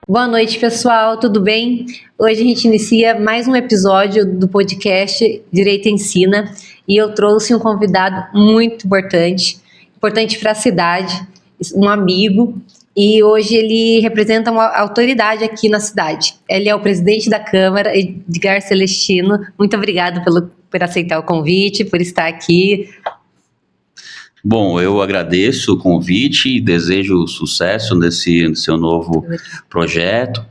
Boa noite, pessoal, tudo bem? Hoje a gente inicia mais um episódio do podcast Direito Ensina e eu trouxe um convidado muito importante para a cidade, um amigo, e hoje ele representa uma autoridade aqui na cidade. Ele é o presidente da Câmara, Edgar Celestino. Muito obrigado por aceitar o convite, por estar aqui. Bom, eu agradeço o convite e desejo sucesso nesse seu novo projeto.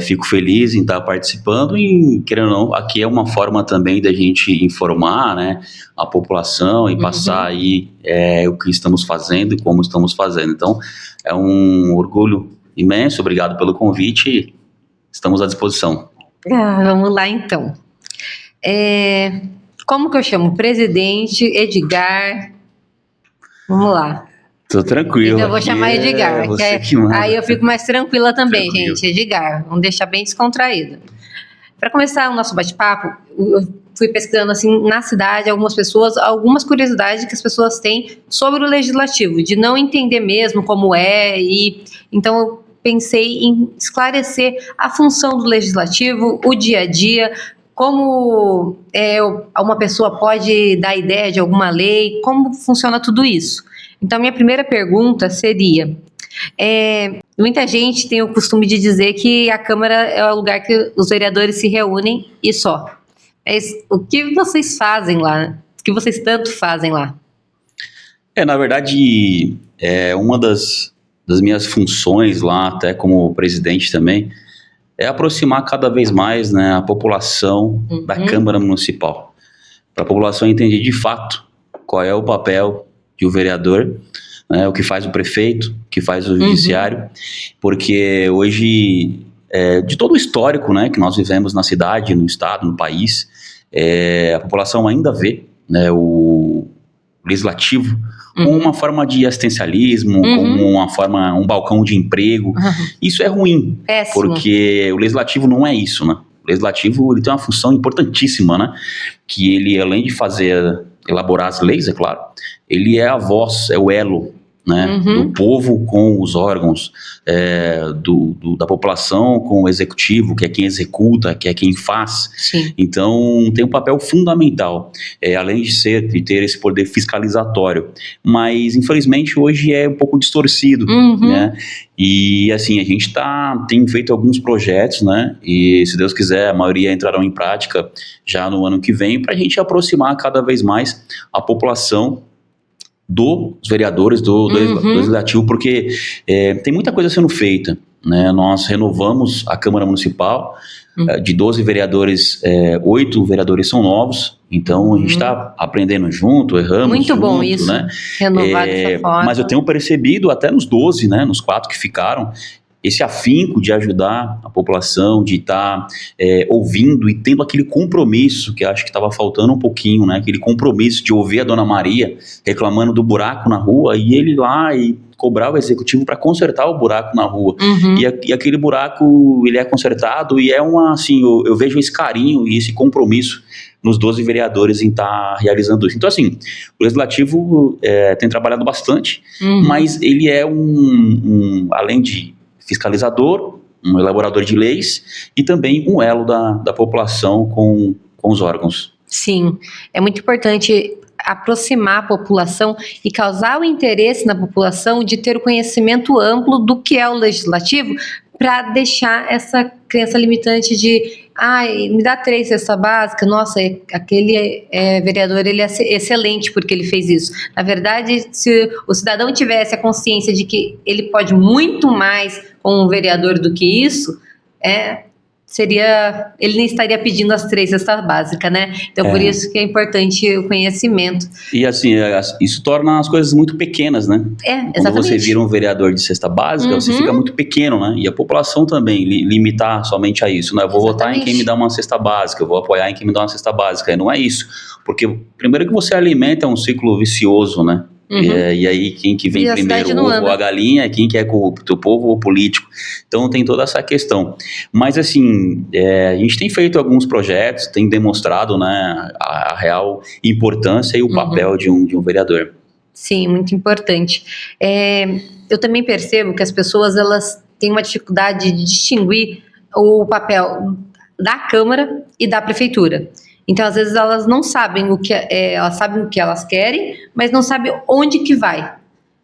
Fico feliz em estar participando e, querendo ou não, aqui é uma forma também da gente informar, né, a população e passar aí o que estamos fazendo e como estamos fazendo. Então, é um orgulho imenso, obrigado pelo convite, estamos à disposição. Vamos lá, então. Como que eu chamo? Presidente Edgar... Vamos lá. Tô tranquilo. Então eu vou chamar Edgar. Aí eu fico mais tranquila também, tranquilo. Gente. Edgar, vamos deixar bem descontraído. Para começar o nosso bate-papo, eu fui pesquisando assim na cidade algumas curiosidades que as pessoas têm sobre o legislativo, de não entender mesmo como é, e então eu pensei em esclarecer a função do legislativo, o dia a dia, como uma pessoa pode dar ideia de alguma lei, como funciona tudo isso. Então, minha primeira pergunta seria, muita gente tem o costume de dizer que a Câmara é o lugar que os vereadores se reúnem e só. Mas o que vocês fazem lá? O que vocês tanto fazem lá? Na verdade, uma das minhas funções lá, até como presidente também, é aproximar cada vez mais, né, a população da Câmara Municipal, para a população entender de fato qual é o papel de um vereador, né, o que faz o prefeito, o que faz o judiciário, porque hoje, de todo o histórico, né, que nós vivemos na cidade, no estado, no país, a população ainda vê, né, o legislativo como uma forma de assistencialismo, como uma forma, um balcão de emprego. Isso é ruim, porque o legislativo não é isso, né? O legislativo, ele tem uma função importantíssima, né? Que ele, além de elaborar as leis, é claro, ele é a voz, é o elo, né, do povo com os órgãos, da população com o executivo, que é quem executa, que é quem faz. Sim. Então tem um papel fundamental, além de ter esse poder fiscalizatório, mas infelizmente hoje é um pouco distorcido, né, e assim, a gente tem feito alguns projetos, né, e se Deus quiser a maioria entrarão em prática já no ano que vem, para a gente aproximar cada vez mais a população dos vereadores, do legislativo, porque tem muita coisa sendo feita, né? Nós renovamos a Câmara Municipal, de 12 vereadores, 8 vereadores são novos, então a gente está aprendendo junto, erramos muito junto, bom isso, né? Renovar dessa forma. Mas eu tenho percebido até nos 12, né, nos 4 que ficaram, esse afinco de ajudar a população, de estar ouvindo e tendo aquele compromisso que acho que estava faltando um pouquinho, né? Aquele compromisso de ouvir a Dona Maria reclamando do buraco na rua e ele lá e cobrar o executivo para consertar o buraco na rua. E aquele buraco, ele é consertado e assim, eu vejo esse carinho e esse compromisso nos 12 vereadores em estar realizando isso. Então, assim, o Legislativo tem trabalhado bastante, mas ele é além de fiscalizador, um elaborador de leis e também um elo da população com os órgãos. Sim, é muito importante aproximar a população e causar o interesse na população de ter o conhecimento amplo do que é o legislativo, para deixar essa crença limitante de me dá 3 cesta básica, nossa, aquele vereador, ele é excelente porque ele fez isso. Na verdade, se o cidadão tivesse a consciência de que ele pode muito mais com um vereador do que isso, ele nem estaria pedindo as 3 cestas básicas, né? Então, por isso que é importante o conhecimento. E assim, isso torna as coisas muito pequenas, né? Exatamente. Quando você vira um vereador de cesta básica, você fica muito pequeno, né? E a população também limitar somente a isso, né? Eu vou votar em quem me dá uma cesta básica, eu vou apoiar em quem me dá uma cesta básica. E não é isso. Porque, primeiro que você alimenta um ciclo vicioso, né? E aí quem que vem primeiro, o ovo ou a galinha, quem que é corrupto, o povo ou o político. Então tem toda essa questão. Mas assim, a gente tem feito alguns projetos, tem demonstrado, né, a real importância e o papel de um vereador. Sim, muito importante. Eu também percebo que as pessoas elas têm uma dificuldade de distinguir o papel da Câmara e da Prefeitura. Então, às vezes, elas não sabem elas sabem o que elas querem, mas não sabem onde que vai.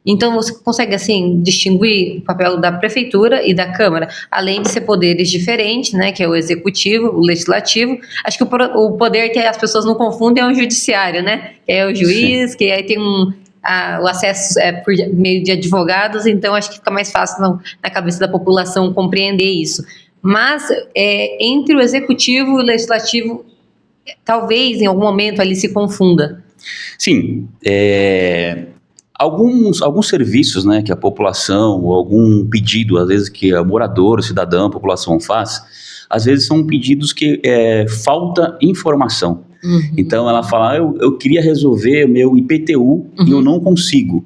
Então, você consegue, assim, distinguir o papel da Prefeitura e da Câmara, além de ser poderes diferentes, né, que é o Executivo, o Legislativo. Acho que o poder que as pessoas não confundem é o Judiciário, né, que é o juiz, que aí tem o acesso por meio de advogados, então acho que fica mais fácil na cabeça da população compreender isso. Mas, entre o Executivo e o Legislativo, talvez em algum momento ali se confunda. Sim, alguns serviços, né, que a população, ou algum pedido, às vezes que o morador, o cidadão, a população faz, às vezes são pedidos que falta informação. Então ela fala, eu queria resolver o meu IPTU e eu não consigo.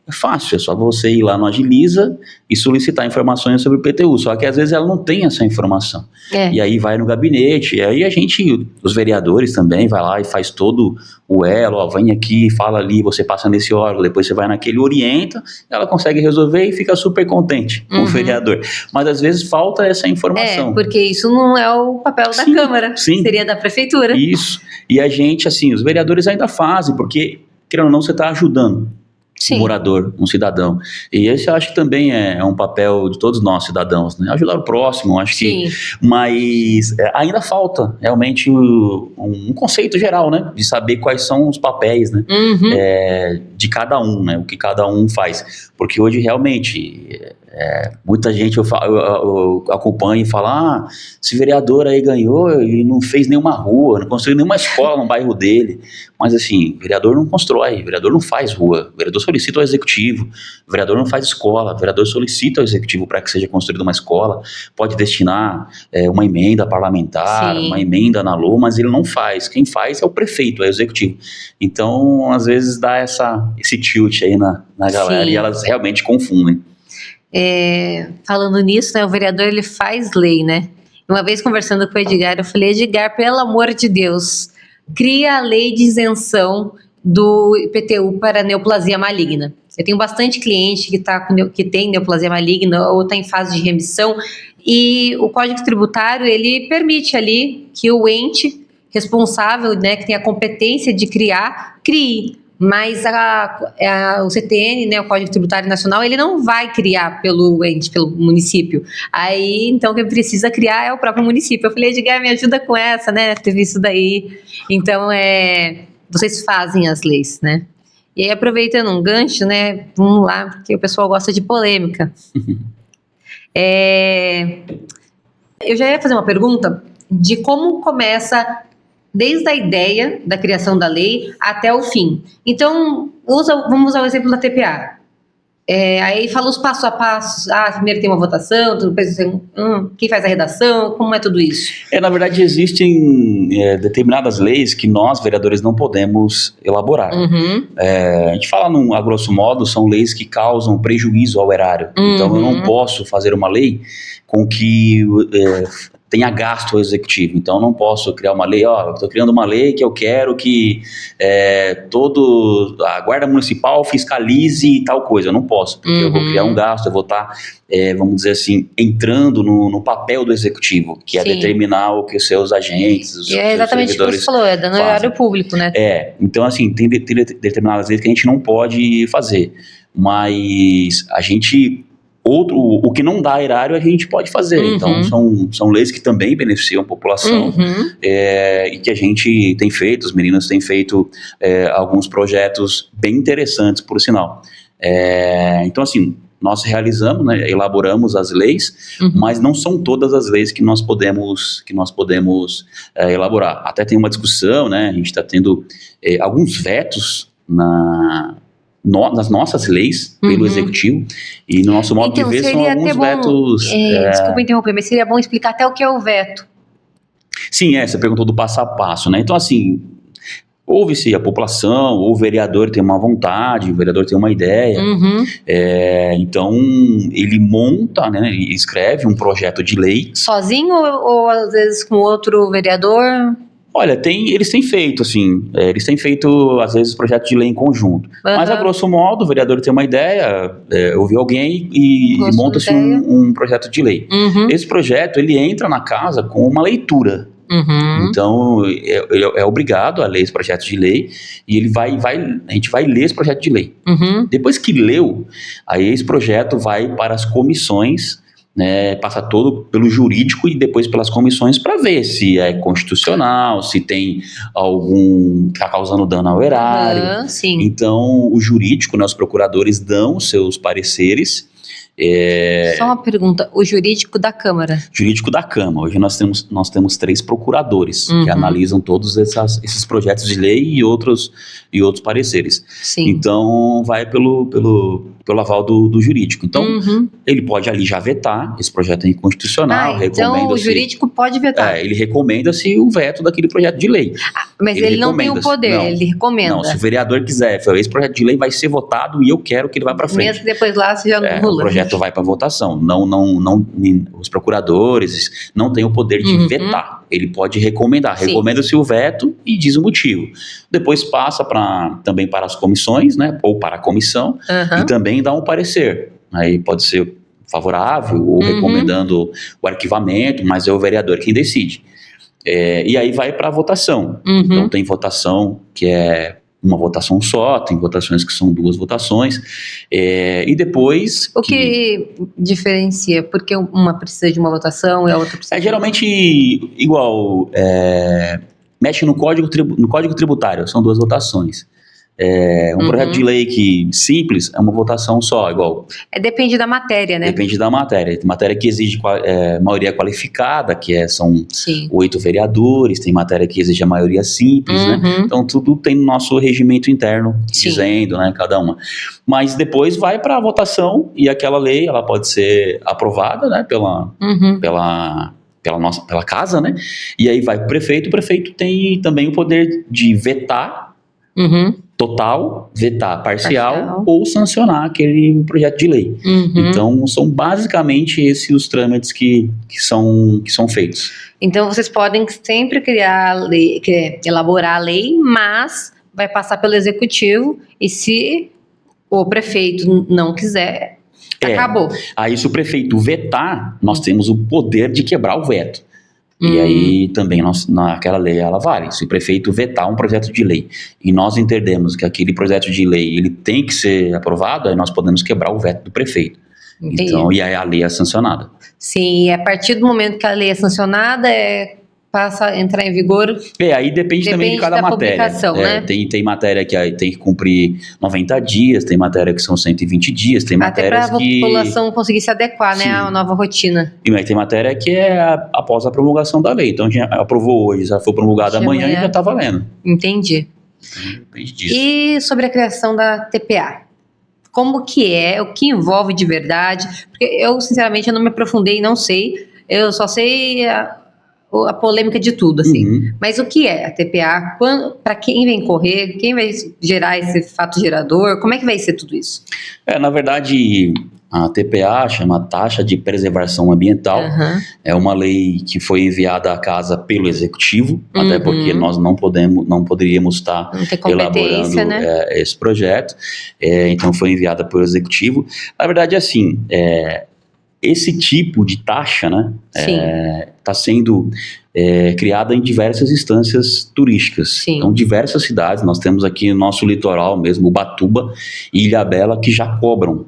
É fácil, é só você ir lá no Agiliza e solicitar informações sobre o IPTU, só que às vezes ela não tem essa informação. E aí vai no gabinete, e aí os vereadores também, vai lá e faz todo o elo, vem aqui, fala ali, você passa nesse órgão, depois você vai naquele, orienta, ela consegue resolver e fica super contente com o vereador. Mas às vezes falta essa informação. Porque isso não é o papel da Câmara, seria da Prefeitura. Isso, e a gente, assim, os vereadores ainda fazem, porque, querendo ou não, você está ajudando. Um morador, um cidadão. E esse eu acho que também é um papel de todos nós, cidadãos, né? Ajudar o próximo, acho que... Mas ainda falta, realmente, um conceito geral, né? De saber quais são os papéis, né? De cada um, né? O que cada um faz. Porque hoje, realmente... muita gente eu acompanho e fala, esse vereador aí ganhou e não fez nenhuma rua, não construiu nenhuma escola no bairro dele. Mas assim, vereador não constrói, vereador não faz rua, vereador solicita ao executivo, vereador não faz escola, vereador solicita ao executivo para que seja construída uma escola, pode destinar uma emenda parlamentar, uma emenda na LOA, mas ele não faz. Quem faz é o prefeito, é o executivo. Então, às vezes dá esse tilt aí na galera e elas realmente confundem. Falando nisso, né, o vereador ele faz lei, né? Uma vez conversando com o Edgar, eu falei, Edgar, pelo amor de Deus, cria a lei de isenção do IPTU para neoplasia maligna. Eu tenho bastante cliente que tem neoplasia maligna ou está em fase de remissão e o Código Tributário ele permite ali que o ente responsável, né, que tem a competência de criar, crie. Mas o CTN, né, o Código Tributário Nacional, ele não vai criar pelo município. Aí, então, quem precisa criar é o próprio município. Eu falei, Edgar, me ajuda com essa, né? Teve isso daí. Então, vocês fazem as leis, né? E aí, aproveitando um gancho, né? Vamos lá, porque o pessoal gosta de polêmica. Eu já ia fazer uma pergunta de como começa... desde a ideia da criação da lei até o fim. Então, vamos usar o exemplo da TPA. Aí fala os passo a passo. Primeiro tem uma votação, depois tem quem faz a redação, como é tudo isso? Na verdade, existem determinadas leis que nós, vereadores, não podemos elaborar. A gente fala, a grosso modo, são leis que causam prejuízo ao erário. Então, eu não posso fazer uma lei com que... tenha gasto ao executivo, então eu não posso criar uma lei, eu estou criando uma lei que eu quero que a guarda municipal fiscalize tal coisa, eu não posso, porque eu vou criar um gasto, eu vou estar, vamos dizer assim, entrando no papel do executivo, que é determinar o que os seus agentes, os seus exatamente o que você falou, dando horário público, né? Então assim, tem determinadas leis que a gente não pode fazer, mas a gente... o que não dá erário a gente pode fazer. Então são leis que também beneficiam a população e que a gente tem feito, os meninos têm feito alguns projetos bem interessantes, por sinal. Então assim, nós realizamos, né, elaboramos as leis, mas não são todas as leis que nós podemos elaborar. Até tem uma discussão, né, a gente está tendo alguns vetos nas nossas leis pelo Executivo, e no nosso modo de ver são alguns vetos... Desculpa interromper, mas seria bom explicar até o que é o veto. Sim, você perguntou do passo a passo, né? Então, assim, ouve-se a população, ou o vereador tem uma vontade, o vereador tem uma ideia, então ele monta, né, e escreve um projeto de lei. Sozinho ou às vezes com outro vereador? Olha, eles têm feito, assim, às vezes, projetos de lei em conjunto. Mas, a grosso modo, o vereador tem uma ideia, ouviu alguém e monta-se um projeto de lei. Esse projeto, ele entra na casa com uma leitura. Então, é obrigado a ler esse projeto de lei e a gente vai ler esse projeto de lei. Depois que leu, aí esse projeto vai para as comissões, né, passa todo pelo jurídico e depois pelas comissões para ver se é constitucional, se tem algum que está causando dano ao erário. Então, o jurídico, né, os procuradores dão seus pareceres. Só uma pergunta, o jurídico da Câmara? Jurídico da Câmara. Hoje nós temos 3 procuradores que analisam todos esses projetos de lei e outros pareceres. Então, vai pelo aval do jurídico. Então, ele pode ali já vetar esse projeto inconstitucional. Então, o jurídico pode vetar? Ele recomenda-se o veto daquele projeto de lei. Mas ele não tem o poder, ele recomenda. Não, se o vereador quiser, esse projeto de lei vai ser votado e eu quero que ele vá para frente. Mesmo que depois lá seja no o projeto vai para votação. Não, os procuradores não têm o poder de vetar. Ele pode recomendar. Recomenda-se o veto e diz o motivo. Depois passa também para as comissões, né, ou para a comissão, e também dá um parecer. Aí pode ser favorável ou recomendando o arquivamento, mas é o vereador quem decide. E aí vai para a votação. Então tem votação que é uma votação só, tem votações que são 2 votações, e depois... O que diferencia? Porque uma precisa de uma votação e a outra precisa... geralmente igual, mexe no Código Tributário, são 2 votações. Um projeto de lei que simples é uma votação só, igual. Depende da matéria, né? Depende da matéria. Tem matéria que exige maioria qualificada, que são 8 vereadores, tem matéria que exige a maioria simples, né? Então tudo tem no nosso regimento interno, dizendo, né, cada uma. Mas depois vai para a votação e aquela lei, ela pode ser aprovada, né, pela casa, né? E aí vai pro prefeito, o prefeito tem também o poder de vetar total, vetar parcial ou sancionar aquele projeto de lei. Então, são basicamente esses os trâmites que são feitos. Então, vocês podem sempre elaborar a lei, mas vai passar pelo executivo e se o prefeito não quiser, acabou. Aí, se o prefeito vetar, nós temos o poder de quebrar o veto. E aí também naquela lei ela vale. Se o prefeito vetar um projeto de lei e nós entendemos que aquele projeto de lei ele tem que ser aprovado, aí nós podemos quebrar o veto do prefeito. Então, e aí a lei é sancionada. Sim, e a partir do momento que a lei é sancionada, passa a entrar em vigor. Aí depende também de cada matéria. Né? Tem matéria que tem que cumprir 90 dias, tem matéria que são 120 dias, tem matérias que... Até para a população conseguir se adequar, né, à nova rotina. E aí tem matéria que é após a promulgação da lei. Então, a gente aprovou hoje, já foi promulgada amanhã e já está valendo. Entendi. Então, depende disso. E sobre a criação da TPA? Como que o que envolve de verdade? Porque eu, sinceramente, eu não me aprofundei, não sei. Eu só sei... a polêmica de tudo, assim. Mas o que é a TPA? Para quem vem correr? Quem vai gerar esse fato gerador? Como é que vai ser tudo isso? Na verdade, a TPA chama Taxa de Preservação Ambiental. É uma lei que foi enviada à casa pelo Executivo, até porque nós não poderíamos estar elaborando, né, esse projeto. Então, foi enviada pelo Executivo. Na verdade, assim... esse tipo de taxa, né, está sendo criada em diversas instâncias turísticas. Então, diversas cidades, nós temos aqui no nosso litoral mesmo, Ubatuba e Ilhabela, que já cobram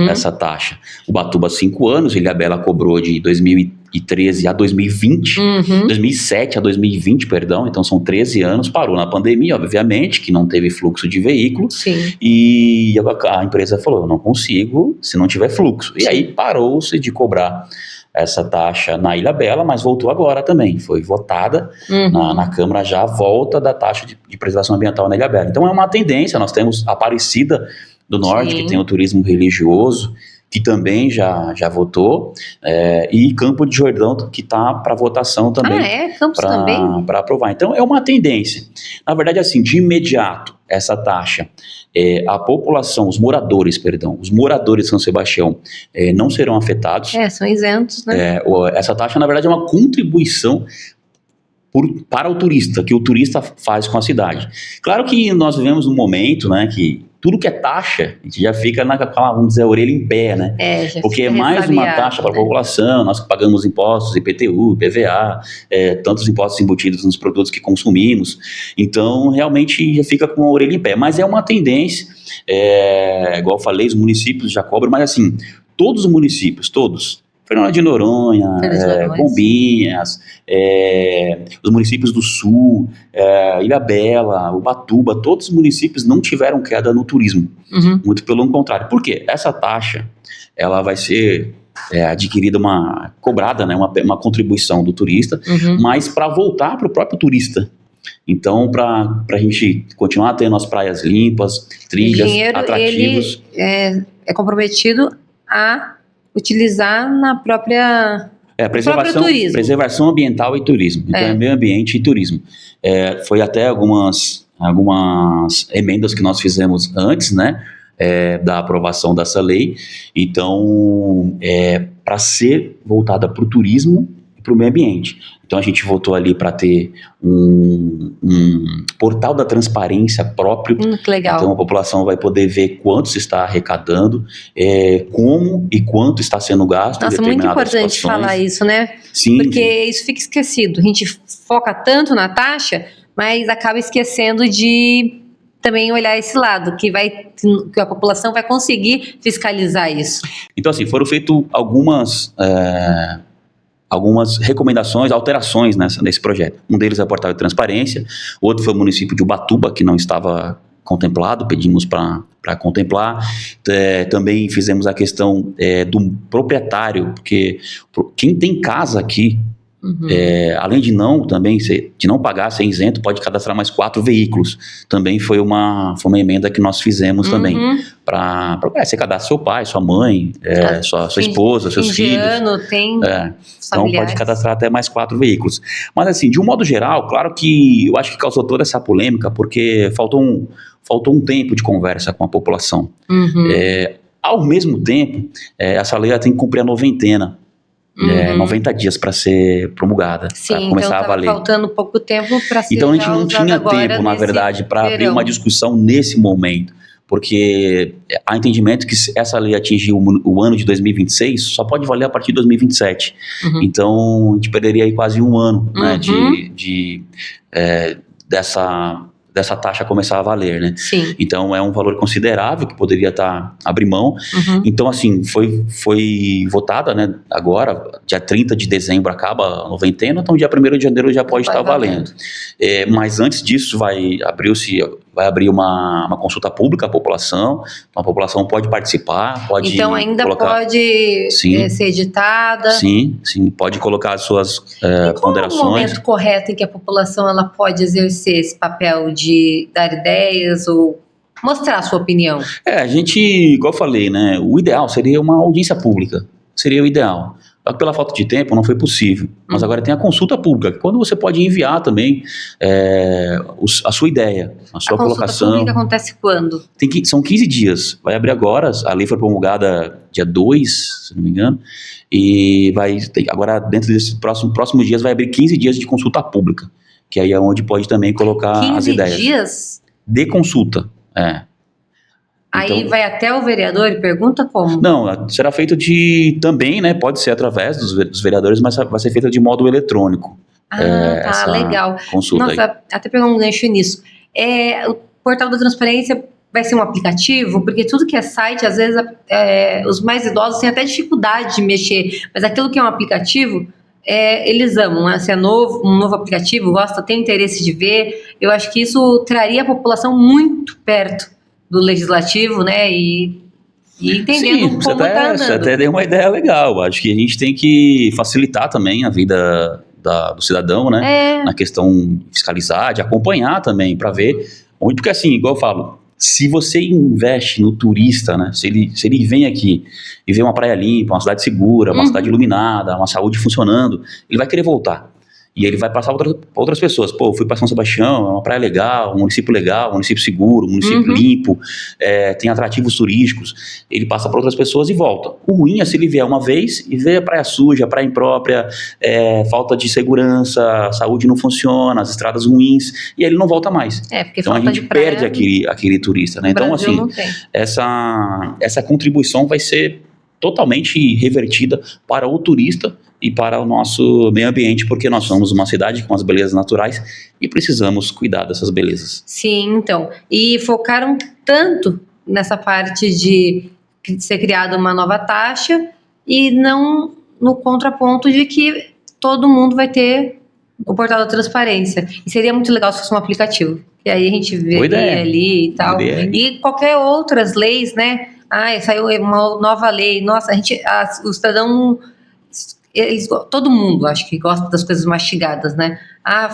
essa taxa. Ubatuba 5 anos, Ilhabela cobrou de 2013 a 2020, 2007 a 2020, perdão, então são 13 anos, parou na pandemia, obviamente, que não teve fluxo de veículo, e a empresa falou, eu não consigo se não tiver fluxo, e aí parou-se de cobrar essa taxa na Ilhabela, mas voltou agora também, foi votada na Câmara já a volta da taxa de preservação ambiental na Ilhabela. Então é uma tendência, nós temos Aparecida do Norte, que tem o turismo religioso, que também já votou, e Campo de Jordão, que está para votação também. Campos também? Para aprovar. Então, é uma tendência. Na verdade, assim, de imediato, essa taxa, a população, os moradores de São Sebastião não serão afetados. São isentos, né? Essa taxa, na verdade, é uma contribuição para o turista, que o turista faz com a cidade. Claro que nós vivemos um momento, né, que tudo que é taxa, a gente já fica vamos dizer, a orelha em pé, né? Porque é mais uma taxa para a população, nós que pagamos impostos, IPTU, IPVA, tantos impostos embutidos nos produtos que consumimos, então realmente já fica com a orelha em pé. Mas é uma tendência, igual eu falei, os municípios já cobram, mas assim, todos os municípios, todos, Fernando de Noronha, Bombinhas, os municípios do Sul, Ilhabela, Ubatuba, todos os municípios não tiveram queda no turismo. Muito pelo contrário. Por quê? Essa taxa, ela vai ser adquirida, cobrada, né, uma contribuição do turista, mas para voltar para o próprio turista. Então, para a gente continuar tendo as praias limpas, trilhas, atrativos. Ele é comprometido a utilizar na própria preservação ambiental e turismo. Então é meio ambiente e turismo. Foi até algumas emendas que nós fizemos antes, né, da aprovação dessa lei. Então, para ser voltada para o turismo e para o meio ambiente. Então a gente votou ali para ter um portal da transparência próprio. Que legal. Então a população vai poder ver quanto se está arrecadando, como e quanto está sendo gasto. Nossa, muito importante falar isso, né? Sim. Porque isso fica esquecido. A gente foca tanto na taxa, mas acaba esquecendo de também olhar esse lado, que a população vai conseguir fiscalizar isso. Então assim, foram feitas algumas recomendações, alterações nesse projeto. Um deles é o portal de transparência, outro foi o município de Ubatuba, que não estava contemplado, pedimos para contemplar. Também fizemos a questão do proprietário, porque quem tem casa aqui, além de não pagar, ser isento, pode cadastrar mais 4 veículos. Também foi uma emenda que nós fizemos também, para você cadastra seu pai, sua mãe, sua esposa, seus filhos. Então pode cadastrar até mais 4 veículos. Mas assim, de um modo geral, claro que eu acho que causou toda essa polêmica, porque faltou um tempo de conversa com a população. Ao mesmo tempo, essa lei tem que cumprir a noventena. 90 dias para ser promulgada, para começar a valer. Faltando pouco tempo para ser. Então a gente não tinha tempo, na verdade, para abrir uma discussão nesse momento, porque há entendimento que se essa lei atingir o ano de 2026, só pode valer a partir de 2027. Então a gente perderia aí quase um ano, né, dessa taxa começar a valer, né? Então é um valor considerável que poderia abrir mão. Então assim, foi votada, né, agora, dia 30 de dezembro acaba a noventena, então dia 1º de janeiro já pode estar valendo. Mas antes disso vai abrir uma consulta pública à população, então a população pode participar, pode então ainda pode ser editada. Sim, pode colocar as suas ponderações. Qual é o momento correto em que a população ela pode exercer esse papel de dar ideias ou mostrar a sua opinião? A gente, igual eu falei, né, o ideal seria uma audiência pública, seria o ideal. Pela falta de tempo não foi possível, mas agora tem a consulta pública, quando você pode enviar também a sua ideia, a sua colocação. A consulta pública acontece quando? São 15 dias, vai abrir agora, a lei foi promulgada dia 2, se não me engano, e agora dentro desses próximos dias vai abrir 15 dias de consulta pública, que aí é onde pode também colocar as ideias. 15 dias? De consulta, Aí então, vai até o vereador e pergunta como? Não, será feito também, né, pode ser através dos vereadores, mas vai ser feito de modo eletrônico. Legal. Consulta. Nossa, até pegando um gancho nisso. O portal da transparência vai ser um aplicativo, porque tudo que é site, às vezes os mais idosos têm até dificuldade de mexer, mas aquilo que é um aplicativo, eles amam, né? Se é um novo aplicativo, tem interesse de ver. Eu acho que isso traria a população muito perto do legislativo, né? E entendendo como está andando. Você até deu uma ideia legal. Acho que a gente tem que facilitar também a vida do cidadão, né? Na questão de fiscalizar, de acompanhar também, para ver onde, porque assim, igual eu falo, se você investe no turista, né? Se ele vem aqui e vê uma praia limpa, uma cidade segura, uma cidade iluminada, uma saúde funcionando, ele vai querer voltar. E ele vai passar para outras pessoas. Pô, fui para São Sebastião, é uma praia legal, um município seguro, um município limpo, tem atrativos turísticos. Ele passa para outras pessoas e volta. O ruim é se ele vier uma vez e vê a praia suja, a praia imprópria, falta de segurança, a saúde não funciona, as estradas ruins, e aí ele não volta mais. Porque então a gente perde aquele turista, né? Então, assim, essa contribuição vai ser totalmente revertida para o turista e para o nosso meio ambiente, porque nós somos uma cidade com as belezas naturais e precisamos cuidar dessas belezas. Sim, então. E focaram tanto nessa parte de ser criada uma nova taxa e não no contraponto de que todo mundo vai ter o portal da transparência. E seria muito legal se fosse um aplicativo. E aí a gente veria ali e tal. E qualquer outras leis, né? Saiu uma nova lei. Nossa, o cidadão... todo mundo, acho que gosta das coisas mastigadas, né?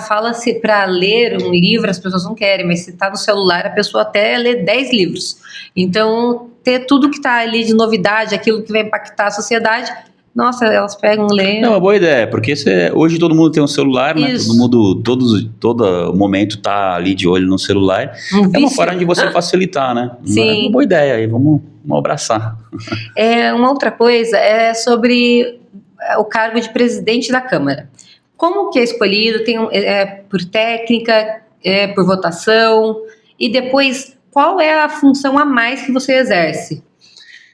Fala-se para ler um livro, as pessoas não querem, mas se tá no celular, a pessoa até lê 10 livros. Então, ter tudo que tá ali de novidade, aquilo que vai impactar a sociedade, nossa, elas pegam, lêem. Não, é uma boa ideia, porque hoje todo mundo tem um celular, né? Todo mundo, todo momento tá ali de olho no celular. É uma forma de você facilitar, né? Sim. É uma boa ideia aí, vamos abraçar. Uma outra coisa é sobre o cargo de presidente da Câmara. Como que é escolhido? Por técnica, por votação? E depois, qual é a função a mais que você exerce?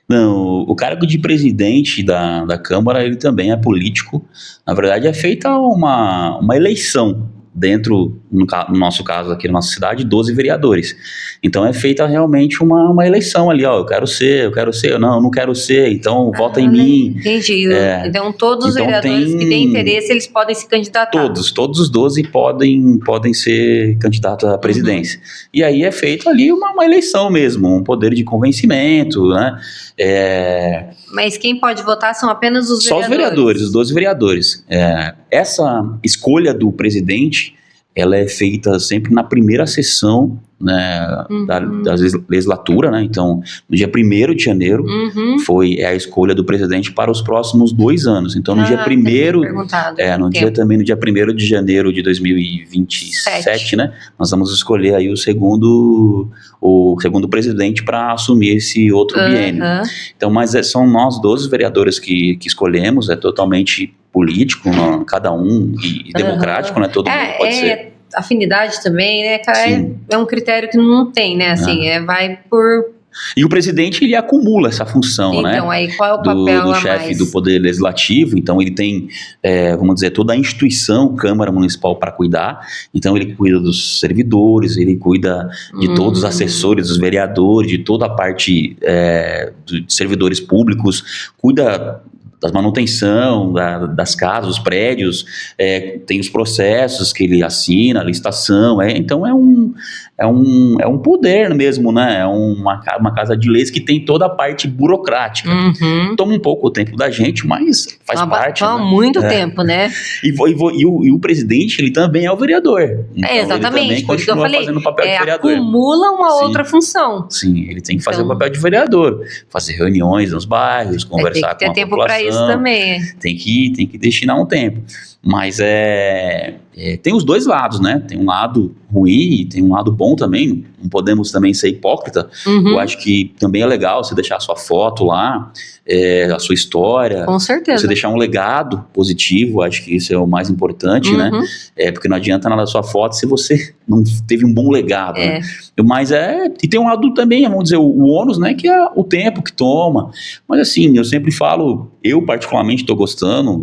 Não, o cargo de presidente da Câmara, ele também é político. Na verdade, é feita uma eleição dentro, no nosso caso aqui na nossa cidade, 12 vereadores. Então é feita realmente uma eleição ali, eu quero ser, não quero ser, então vota em mim. Entendi. Então todos os vereadores que têm interesse, eles podem se candidatar. Todos os 12 podem ser candidatos à presidência. E aí é feito ali uma eleição mesmo, um poder de convencimento, né? Mas quem pode votar são apenas os vereadores? Só os vereadores, os 12 vereadores. Essa escolha do presidente, ela é feita sempre na primeira sessão, né, da legislatura, né? Então, no dia 1º de janeiro, foi a escolha do presidente para os próximos 2 anos. Então, no dia 1º, no dia 1º de janeiro de 2027, né, nós vamos escolher aí o segundo presidente para assumir esse outro biênio. Então, mas são nós 12 vereadores que escolhemos, é totalmente político, cada um, e democrático, né? Todo mundo pode ser. Afinidade também, né, cara? É um critério que não tem, né? Assim, vai por... E o presidente, ele acumula essa função, né? Então, aí qual é o papel do chefe do Poder Legislativo. Então, ele tem, vamos dizer, toda a instituição Câmara Municipal para cuidar. Então, ele cuida dos servidores, ele cuida de todos os assessores, dos vereadores, de toda a parte de servidores públicos, cuida da manutenção das casas, dos prédios, tem os processos que ele assina, a licitação, então é um poder mesmo, né? É uma casa de leis que tem toda a parte burocrática. Toma um pouco o tempo da gente, mas faz parte. Toma muito tempo, né? E o presidente, ele também é o vereador. Então, exatamente, ele também continua fazendo o papel de vereador. Acumula uma outra função. Sim, ele tem que fazer o papel de vereador, fazer reuniões nos bairros, conversar com a população. Tem que ter tempo para isso também. Tem que destinar um tempo. Mas tem os dois lados, né? Tem um lado ruim e tem um lado bom também. Não podemos também ser hipócrita. Eu acho que também é legal você deixar a sua foto lá, a sua história. Com certeza. Você deixar um legado positivo, acho que isso é o mais importante, né? Porque não adianta nada da sua foto se você não teve um bom legado, né? Mas e tem um lado também, vamos dizer, o ônus, né? Que é o tempo que toma. Mas assim, eu sempre falo, eu particularmente estou gostando,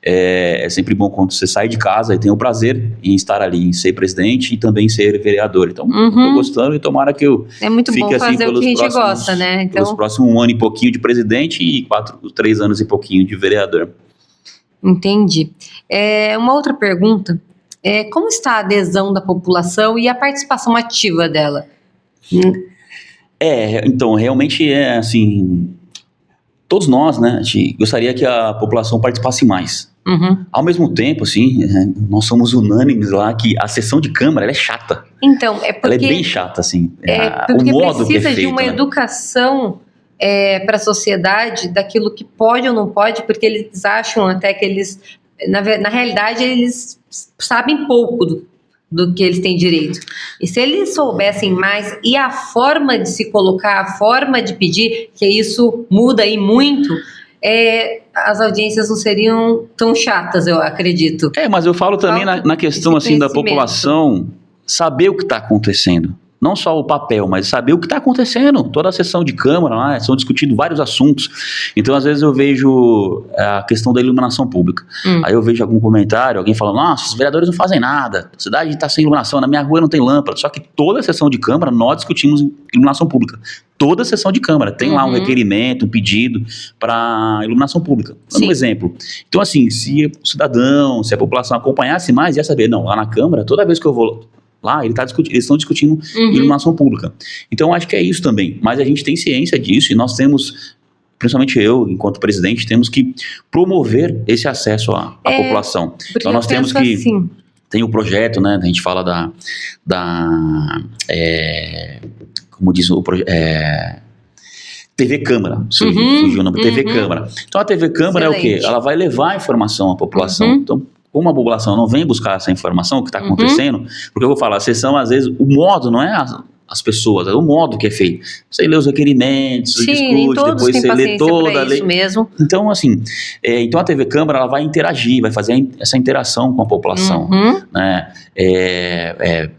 é sempre bom quando você sai de casa e tem o prazer em estar ali, em ser presidente e também ser vereador. Então, estou gostando e tomara que eu é muito fique bom assim fazer o que a gente gosta, né? Então, pelos próximos 1 ano e pouquinho de presidente e 3 anos e pouquinho de vereador. Entendi. Uma outra pergunta, como está a adesão da população e a participação ativa dela? Então, realmente assim, todos nós, né, a gente gostaria que a população participasse mais. Ao mesmo tempo, assim, nós somos unânimes lá que a sessão de Câmara, ela é chata. Então, porque... Ela é bem chata, assim. Porque o modo precisa que é feito, de uma educação para a sociedade daquilo que pode ou não pode, porque eles acham até que eles... Na realidade, eles sabem pouco do que eles têm direito. E se eles soubessem mais, e a forma de se colocar, a forma de pedir, que isso muda aí muito, as audiências não seriam tão chatas, eu acredito. Mas eu falo também na questão assim, da população saber o que está acontecendo. Não só o papel, mas saber o que está acontecendo. Toda a sessão de Câmara lá, são discutidos vários assuntos. Então, às vezes, eu vejo a questão da iluminação pública. Aí eu vejo algum comentário, alguém falando, nossa, os vereadores não fazem nada, a cidade está sem iluminação, na minha rua não tem lâmpada. Só que toda a sessão de Câmara, nós discutimos iluminação pública. Toda a sessão de Câmara tem lá um requerimento, um pedido para iluminação pública. Dando um exemplo. Então, assim, se o cidadão, se a população acompanhasse mais, ia saber, não, lá na Câmara, toda vez que eu vou... Lá, eles estão discutindo iluminação pública. Então, acho que é isso também. Mas a gente tem ciência disso e nós temos, principalmente eu, enquanto presidente, temos que promover esse acesso à população. Então, nós temos que... Assim. Tem o projeto, né? A gente fala como diz o projeto... TV Câmara, fugiu o nome, TV Câmara. Então, a TV Câmara é o quê? Ela vai levar a informação à população. Então, como a população não vem buscar essa informação, o que está acontecendo, porque eu vou falar, a sessão, às vezes, o modo não é as pessoas, é o modo que é feito. Você lê os requerimentos, você discute, depois você lê toda a lei. Mesmo. Então, assim, então a TV Câmara, ela vai interagir, vai fazer essa interação com a população, né?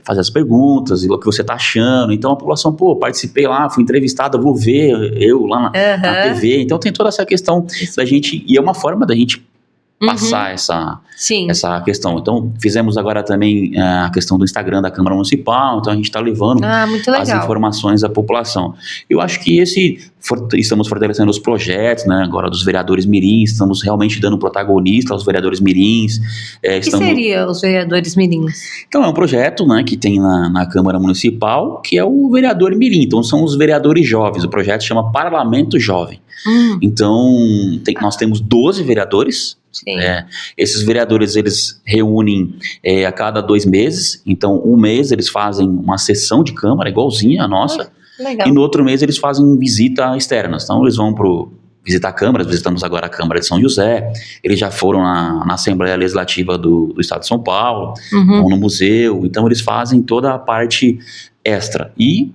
Fazer as perguntas, o que você está achando. Então, a população, participei lá, fui entrevistada, vou ver eu lá na TV. Então, tem toda essa questão da gente, e é uma forma da gente passar essa questão. Então, fizemos agora também a questão do Instagram da Câmara Municipal, então a gente está levando as informações à população. Eu acho que estamos fortalecendo os projetos, né, agora dos vereadores mirins, estamos realmente dando protagonista aos vereadores mirins. O que seria os vereadores mirins? Então, é um projeto, né, que tem na Câmara Municipal, que é o vereador mirim, então são os vereadores jovens, o projeto chama Parlamento Jovem. Então, nós temos 12 vereadores. Esses vereadores, eles reúnem a cada 2 meses. Então, um mês eles fazem uma sessão de Câmara igualzinha a nossa. Legal. E no outro mês eles fazem visita externas. Então, eles vão visitar câmaras. Visitamos agora a Câmara de São José. Eles já foram na Assembleia Legislativa do Estado de São Paulo, vão no museu. Então, eles fazem toda a parte extra. E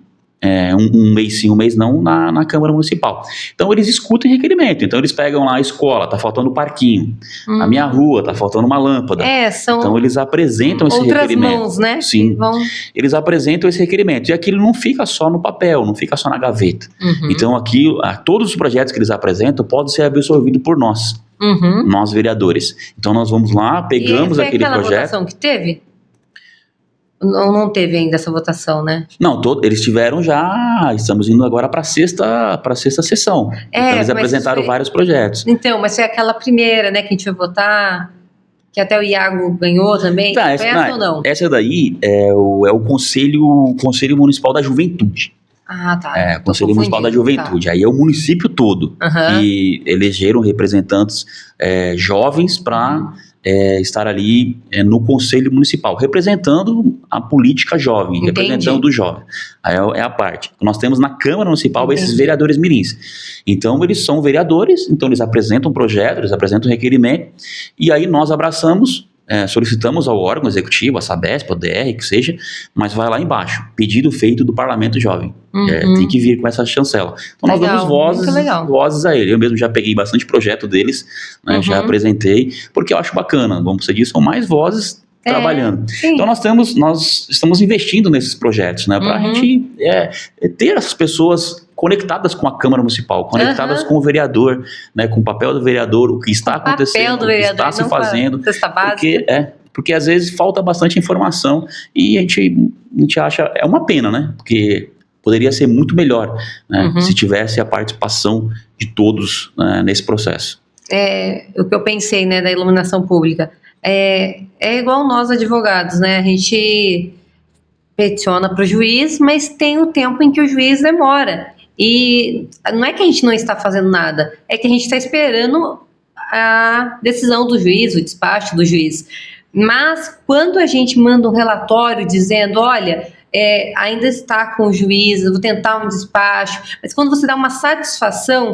um mês sim, um mês não, na Câmara Municipal. Então, eles escutam requerimento. Então, eles pegam lá a escola, tá faltando parquinho. A minha rua, tá faltando uma lâmpada. Então, eles apresentam esse requerimento. Outras mãos, né? Sim. Eles apresentam esse requerimento. E aquilo não fica só no papel, não fica só na gaveta. Então, todos os projetos que eles apresentam podem ser absorvidos por nós. Nós, vereadores. Então, nós vamos lá, pegamos aquele projeto. Aquela votação que teve? Não teve ainda essa votação, né? Não, eles tiveram já, estamos indo agora para a sexta sessão. Então eles apresentaram vários projetos. Então, mas foi aquela primeira, né, que a gente vai votar, que até o Iago ganhou também. Essa ou não? Essa daí é o Conselho Municipal da Juventude. Tá. O Conselho Municipal da Juventude. Tá. Aí é o município todo que elegeram representantes jovens para... estar ali no Conselho Municipal, representando a política jovem, representando o jovem. Aí é a parte. Nós temos na Câmara Municipal esses vereadores mirins. Então, eles são vereadores, então eles apresentam um projeto, eles apresentam um requerimento, e aí nós abraçamos solicitamos ao órgão executivo, a Sabesp, a DR, que seja, mas vai lá embaixo, pedido feito do Parlamento Jovem. Tem que vir com essa chancela. Então nós damos vozes a ele. Eu mesmo já peguei bastante projeto deles, né, já apresentei, porque eu acho bacana, vamos dizer disso, são mais vozes trabalhando. Sim. Então nós estamos investindo nesses projetos, né, para a gente ter essas pessoas conectadas com a Câmara Municipal, conectadas com o vereador, né, com o papel do vereador, o que está acontecendo, o que está se fazendo, porque às vezes falta bastante informação e a gente acha, é uma pena, né, porque poderia ser muito melhor, né, se tivesse a participação de todos, né, nesse processo. O que eu pensei, né, da iluminação pública, é igual nós advogados, né, a gente peticiona para o juiz, mas tem o tempo em que o juiz demora. E não é que a gente não está fazendo nada, é que a gente está esperando a decisão do juiz, o despacho do juiz. Mas quando a gente manda um relatório dizendo, olha, ainda está com o juiz, eu vou tentar um despacho, mas quando você dá uma satisfação,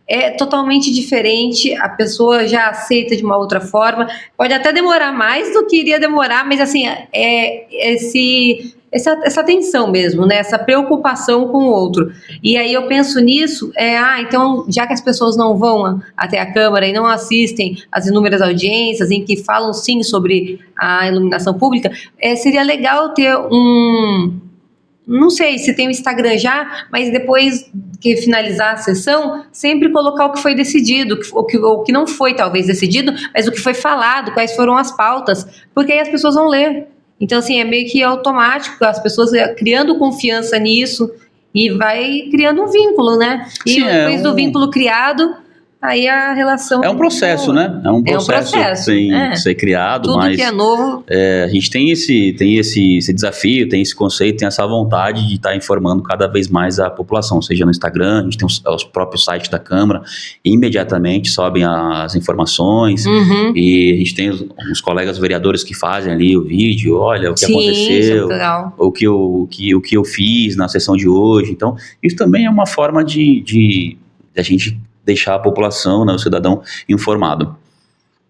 é totalmente diferente, a pessoa já aceita de uma outra forma, pode até demorar mais do que iria demorar, mas assim, essa atenção mesmo, né? Essa preocupação com o outro. E aí eu penso nisso, então, já que as pessoas não vão até a Câmara e não assistem às inúmeras audiências em que falam sim sobre a iluminação pública, seria legal ter não sei se tem o Instagram já, mas depois que finalizar a sessão, sempre colocar o que foi decidido, o que não foi talvez decidido, mas o que foi falado, quais foram as pautas, porque aí as pessoas vão ler. Então, assim, é meio que automático, as pessoas criando confiança nisso e vai criando um vínculo, né? E depois do vínculo criado, aí a relação... É um processo, né? É um processo que tem que ser criado, tudo mas... que é novo... a gente tem esse desafio, tem esse conceito, tem essa vontade de estar informando cada vez mais a população, seja no Instagram, a gente tem os próprios sites da Câmara, imediatamente sobem as informações, e a gente tem os colegas vereadores que fazem ali o vídeo, olha o que aconteceu, o que eu fiz na sessão de hoje. Então, isso também é uma forma de a gente deixar a população, né, o cidadão informado.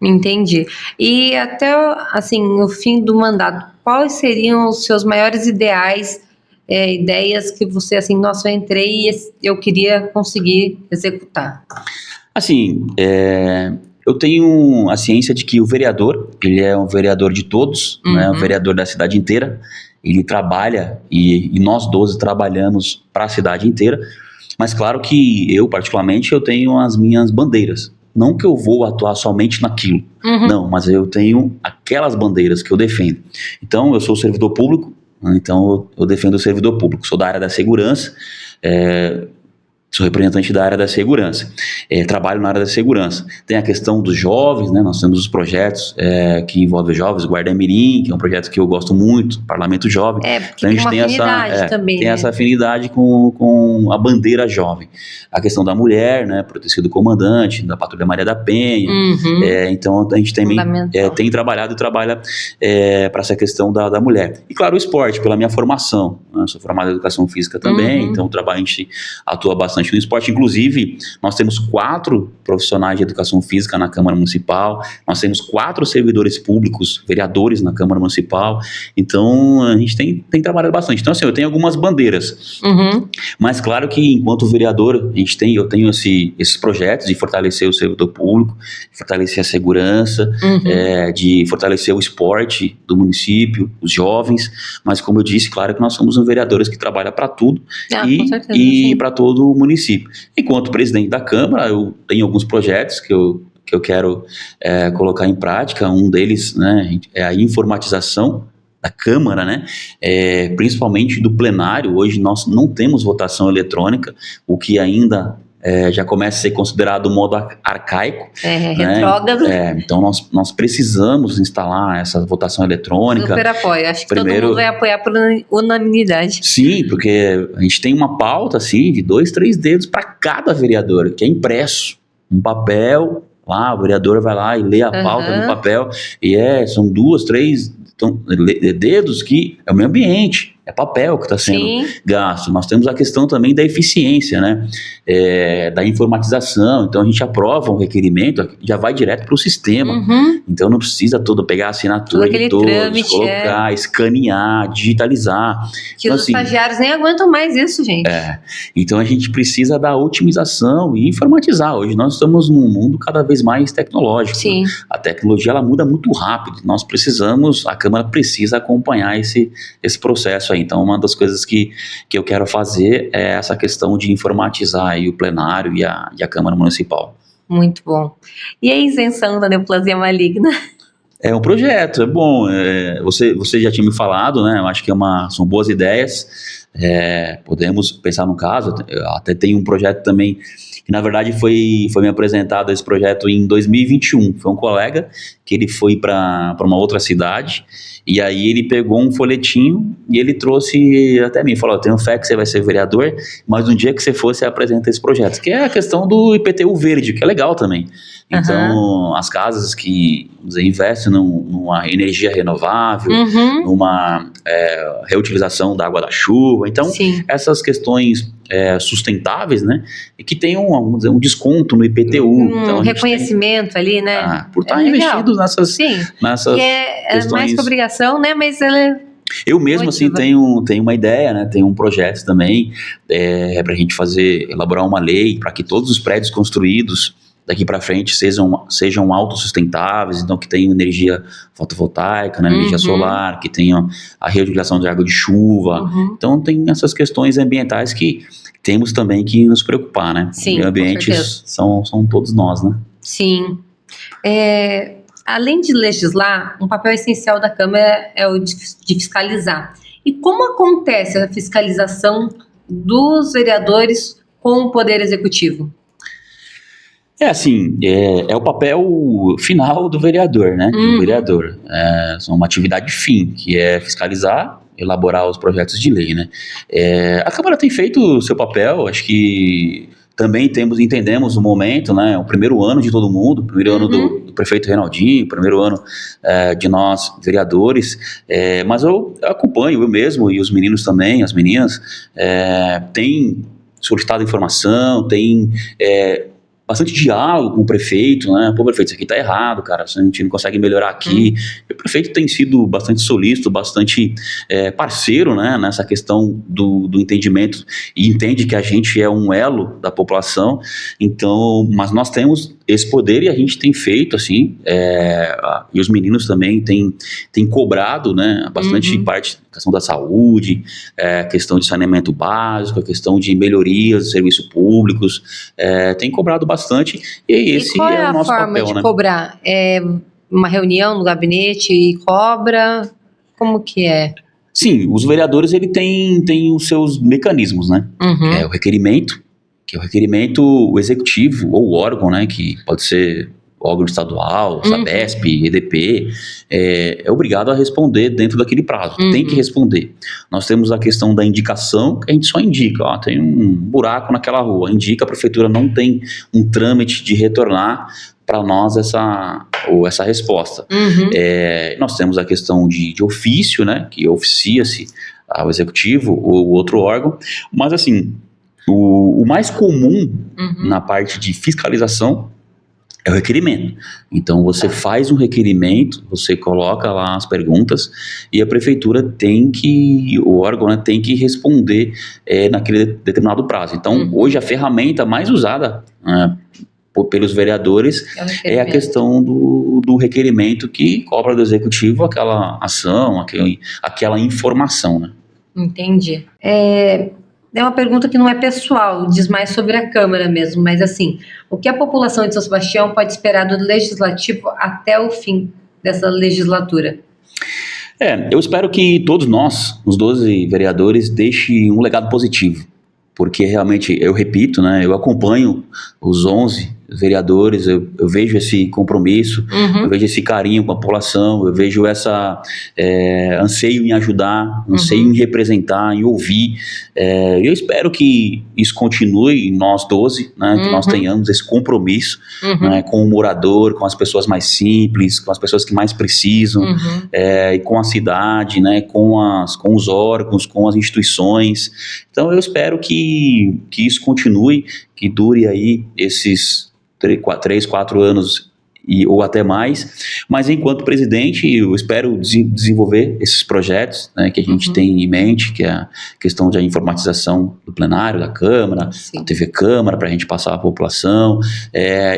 Entendi. E até, assim, no fim do mandato, quais seriam os seus maiores ideias que você, assim, nossa, eu entrei e eu queria conseguir executar? Assim, eu tenho a ciência de que o vereador, ele é um vereador de todos, né, um vereador da cidade inteira, ele trabalha, e nós 12 trabalhamos para a cidade inteira. Mas claro que eu, particularmente, eu tenho as minhas bandeiras. Não que eu vou atuar somente naquilo. Não, mas eu tenho aquelas bandeiras que eu defendo. Então, eu sou servidor público, então eu defendo o servidor público. Sou da área da segurança, sou representante da área da segurança, trabalho na área da segurança. Tem a questão dos jovens, né? Nós temos os projetos que envolvem jovens, Guarda Mirim, que é um projeto que eu gosto muito, Parlamento Jovem. Porque então, a gente tem afinidade também. Tem essa afinidade com a bandeira jovem. A questão da mulher, né? Proteger do comandante, da Patrulha Maria da Penha. Então a gente também tem trabalhado e trabalha para essa questão da mulher. E claro, o esporte, pela minha formação. Né? Sou formado em educação física também, então a gente atua bastante no esporte. Inclusive, nós temos 4 profissionais de educação física na Câmara Municipal, nós temos 4 servidores públicos, vereadores na Câmara Municipal, então a gente tem trabalhado bastante. Então, assim, eu tenho algumas bandeiras, mas claro que enquanto vereador, eu tenho esses projetos de fortalecer o servidor público, de fortalecer a segurança, de fortalecer o esporte do município, os jovens, mas como eu disse, claro que nós somos vereadores que trabalham para tudo e para todo o município. Enquanto presidente da Câmara, eu tenho alguns projetos que eu quero colocar em prática. Um deles, né, é a informatização da Câmara, né, principalmente do plenário. Hoje nós não temos votação eletrônica, o que ainda já começa a ser considerado um modo arcaico. Retrógrado. Então nós precisamos instalar essa votação eletrônica. Super apoio. Acho que todo mundo vai apoiar por unanimidade. Sim, porque a gente tem uma pauta assim, de 2, 3 dedos para cada vereador, que é impresso. Um papel, lá o vereador vai lá e lê a pauta no papel, e são 2, 3 dedos que é o meio ambiente. é papel que está sendo gasto. Nós temos a questão também da eficiência, né? Da informatização. Então a gente aprova um requerimento, já vai direto para o sistema. Então não precisa pegar a assinatura de todos, trâmite, colocar, escanear, digitalizar. Que então, os estagiários nem aguentam mais isso, gente. Então a gente precisa da otimização e informatizar. Hoje nós estamos num mundo cada vez mais tecnológico. A tecnologia ela muda muito rápido. Nós precisamos, a Câmara precisa acompanhar esse processo aí. Então uma das coisas que eu quero fazer é essa questão de informatizar aí o plenário e a Câmara Municipal. Muito bom. E a isenção da neoplasia maligna? É um projeto, é bom. Você já tinha me falado, né? Eu acho que são boas ideias. Podemos pensar no caso. Eu até tem um projeto também que na verdade foi me apresentado esse projeto em 2021. Foi um colega que ele foi para uma outra cidade e aí ele pegou um folhetinho e ele trouxe até mim, falou, eu tenho fé que você vai ser vereador, mas um dia que você for, você apresenta esse projeto, que é a questão do IPTU verde, que é legal também. Então, as casas que investem numa energia renovável, numa reutilização da água da chuva, então essas questões sustentáveis, né, e que tem vamos dizer, um desconto no IPTU. Então, reconhecimento ali, né? Por estar investidos nessas que é mais que obrigação, né, mas ela eu mesmo, assim, tenho uma ideia, né, tenho um projeto também para a gente elaborar uma lei para que todos os prédios construídos daqui para frente sejam autossustentáveis, então que tenham energia fotovoltaica, né, energia solar, que tenham a reutilização de água de chuva. Então tem essas questões ambientais que temos também que nos preocupar, né? Sim, meio ambiente são todos nós, né? Sim. Além de legislar, um papel essencial da Câmara é o de fiscalizar. E como acontece a fiscalização dos vereadores com o Poder Executivo? É o papel final do vereador, né? Do vereador. É uma atividade fim, que é fiscalizar, elaborar os projetos de lei, né? A Câmara tem feito o seu papel, acho que também entendemos o momento, né? O primeiro ano de todo mundo, o primeiro ano do prefeito Reinaldinho, o primeiro ano de nós, vereadores, mas eu acompanho, eu mesmo e os meninos também, as meninas, têm solicitado informação, têm bastante diálogo com o prefeito, né? Pô, prefeito, isso aqui tá errado, cara, a gente não consegue melhorar aqui. O prefeito tem sido bastante solícito, bastante parceiro, né? Nessa questão do entendimento, e entende que a gente é um elo da população, então, mas nós temos esse poder e a gente tem feito, assim, e os meninos também têm cobrado, né? Bastante parte da questão da saúde, questão de saneamento básico, a questão de melhorias de serviços públicos, tem cobrado bastante, e esse é o nosso papel. Qual é a forma de cobrar? É uma reunião no gabinete e cobra? Como que é? Sim, os vereadores ele têm os seus mecanismos, né? Que é o requerimento, o executivo ou o órgão, né? Que pode ser órgão estadual, Sabesp, EDP, é obrigado a responder dentro daquele prazo, tem que responder. Nós temos a questão da indicação, que a gente só indica, tem um buraco naquela rua, indica, a prefeitura não tem um trâmite de retornar para nós essa resposta. Nós temos a questão de ofício, né, que oficia-se ao executivo ou outro órgão, mas assim, o mais comum na parte de fiscalização é o requerimento. Então você faz um requerimento, você coloca lá as perguntas e a prefeitura o órgão, né, tem que responder naquele determinado prazo. Então hoje a ferramenta mais usada pelos vereadores é a questão do requerimento que cobra do executivo aquela ação, aquela informação, né? Entendi. É uma pergunta que não é pessoal, diz mais sobre a Câmara mesmo, mas assim, o que a população de São Sebastião pode esperar do Legislativo até o fim dessa legislatura? Eu espero que todos nós, os 12 vereadores, deixem um legado positivo, porque realmente, eu repito, né, eu acompanho os 11 vereadores, eu vejo esse compromisso, eu vejo esse carinho com a população, eu vejo essa anseio em ajudar, anseio em representar, em ouvir. Eu espero que isso continue, nós 12, né, que nós tenhamos esse compromisso, né, com o morador, com as pessoas mais simples, com as pessoas que mais precisam, e com a cidade, né, com os órgãos, com as instituições. Então eu espero que isso continue, que dure aí esses 3, 4 anos ou até mais, mas enquanto presidente eu espero desenvolver esses projetos, né, que a gente tem em mente, que é a questão da informatização do plenário, da Câmara, a TV Câmara, para a gente passar à população,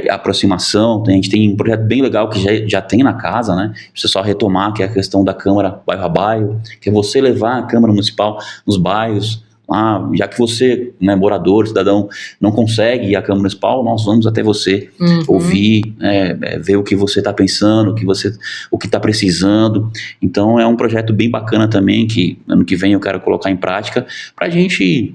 a aproximação. A gente tem um projeto bem legal que já tem na casa, né, precisa só retomar, que é a questão da Câmara bairro a bairro, que é você levar a Câmara Municipal nos bairros. Já que você, né, morador, cidadão, não consegue ir à Câmara Municipal, nós vamos até você ouvir, ver o que você está pensando, o que está precisando. Então é um projeto bem bacana também, que ano que vem eu quero colocar em prática, para a gente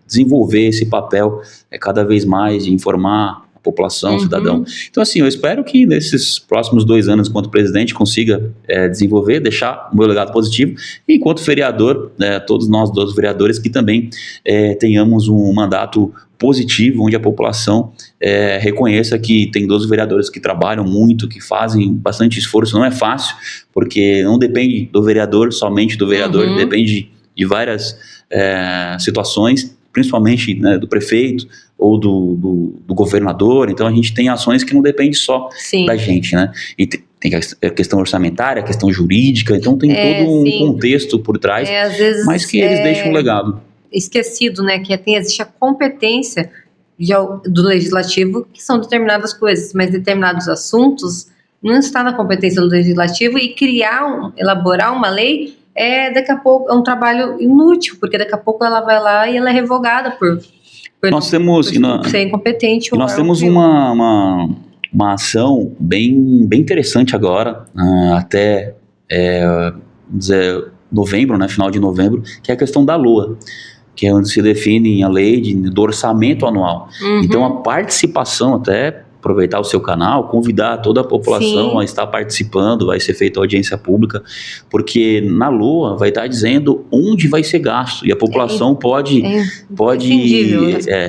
desenvolver esse papel cada vez mais de informar a população, cidadão. Então assim, eu espero que nesses próximos 2 anos enquanto presidente consiga desenvolver, deixar o meu legado positivo, e enquanto vereador, todos nós 12 vereadores, que também tenhamos um mandato positivo, onde a população reconheça que tem 12 vereadores que trabalham muito, que fazem bastante esforço. Não é fácil, porque não depende do vereador, somente do vereador, depende de várias situações, principalmente, né, do prefeito ou do governador. Então a gente tem ações que não dependem só da gente, né? E tem a questão orçamentária, a questão jurídica, então tem todo um contexto por trás, às vezes, mas que eles deixam um legado. Esquecido, né, que existe a competência do legislativo, que são determinadas coisas, mas determinados assuntos não está na competência do legislativo, e elaborar uma lei daqui a pouco é um trabalho inútil, porque daqui a pouco ela vai lá e ela é revogada por ser incompetente. Nós temos uma ação bem interessante agora, até novembro, né, final de novembro, que é a questão da LOA, que é onde se define a lei do orçamento anual. Então a participação, até aproveitar o seu canal, convidar toda a população a estar participando, vai ser feita audiência pública, porque na LOA vai estar dizendo onde vai ser gasto, e a população pode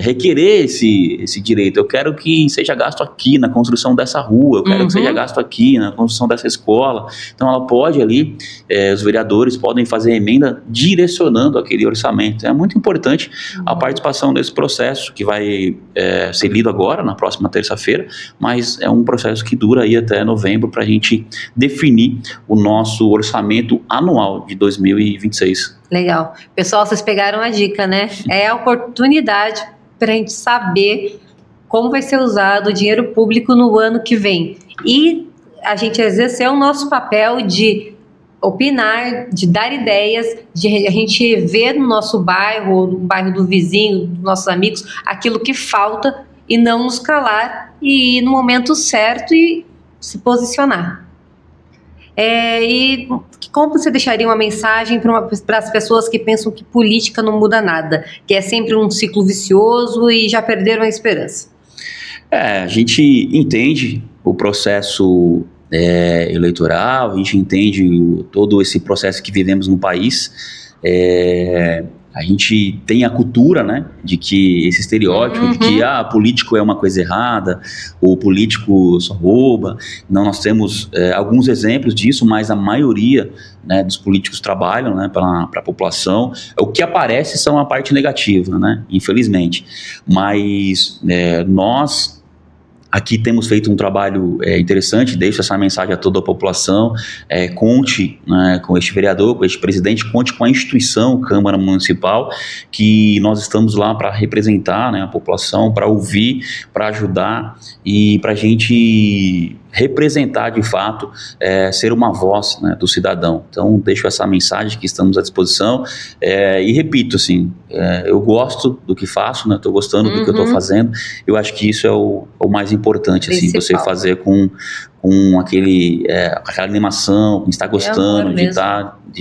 requerer esse direito. Eu quero que seja gasto aqui na construção dessa rua, eu quero que seja gasto aqui na construção dessa escola. Então ela pode ali, os vereadores podem fazer emenda direcionando aquele orçamento. É muito importante a participação nesse processo, que vai ser lido agora, na próxima terça-feira, mas é um processo que dura aí até novembro, para a gente definir o nosso orçamento anual de 2026. Legal. Pessoal, vocês pegaram a dica, né? É a oportunidade para a gente saber como vai ser usado o dinheiro público no ano que vem. E a gente exercer o nosso papel de opinar, de dar ideias, de a gente ver no nosso bairro, ou no bairro do vizinho, dos nossos amigos, aquilo que falta, e não nos calar, e ir no momento certo e se posicionar. E como você deixaria uma mensagem para as pessoas que pensam que política não muda nada, que é sempre um ciclo vicioso e já perderam a esperança? A gente entende o processo eleitoral, a gente entende todo esse processo que vivemos no país. A gente tem a cultura, né, de que esse estereótipo de que político é uma coisa errada, o político só rouba. Não, nós temos alguns exemplos disso, mas a maioria, né, dos políticos trabalham, né, para a população. O que aparece são a parte negativa, né, infelizmente. Mas nós aqui temos feito um trabalho interessante. Deixo essa mensagem a toda a população. Conte, né, com este vereador, com este presidente, conte com a instituição Câmara Municipal, que nós estamos lá para representar, né, a população, para ouvir, para ajudar e para a gente representar de fato, ser uma voz, né, do cidadão. Então deixo essa mensagem que estamos à disposição, e repito assim, eu gosto do que faço, né, estou gostando do que eu estou fazendo. Eu acho que isso é o mais importante, assim, você fazer com aquela animação, estar gostando, de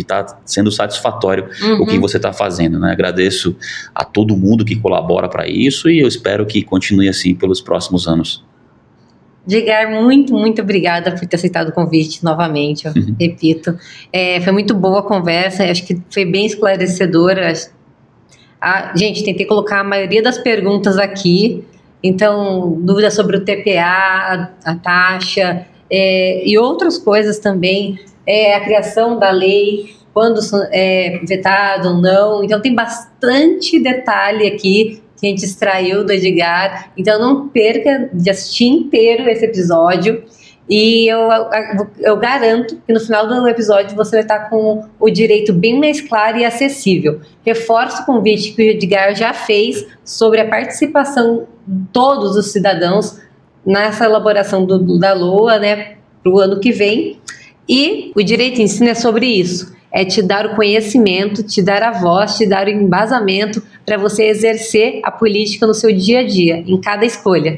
estar sendo satisfatório o que você está fazendo, né? Agradeço a todo mundo que colabora para isso e eu espero que continue assim pelos próximos anos. Edgar, muito, muito obrigada por ter aceitado o convite novamente, eu repito. Foi muito boa a conversa, acho que foi bem esclarecedora. Gente, tentei colocar a maioria das perguntas aqui, então, dúvidas sobre o TPA, a taxa, e outras coisas também, a criação da lei, quando é vetado ou não. Então, tem bastante detalhe aqui que a gente extraiu do Edgar, então não perca de assistir inteiro esse episódio, e eu garanto que no final do episódio você vai estar com o direito bem mais claro e acessível. Reforço o convite que o Edgar já fez sobre a participação de todos os cidadãos nessa elaboração da LOA, né, para o ano que vem, e o direito em ensino é sobre isso. É te dar o conhecimento, te dar a voz, te dar o embasamento para você exercer a política no seu dia a dia, em cada escolha.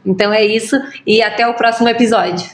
Então é isso, e até o próximo episódio.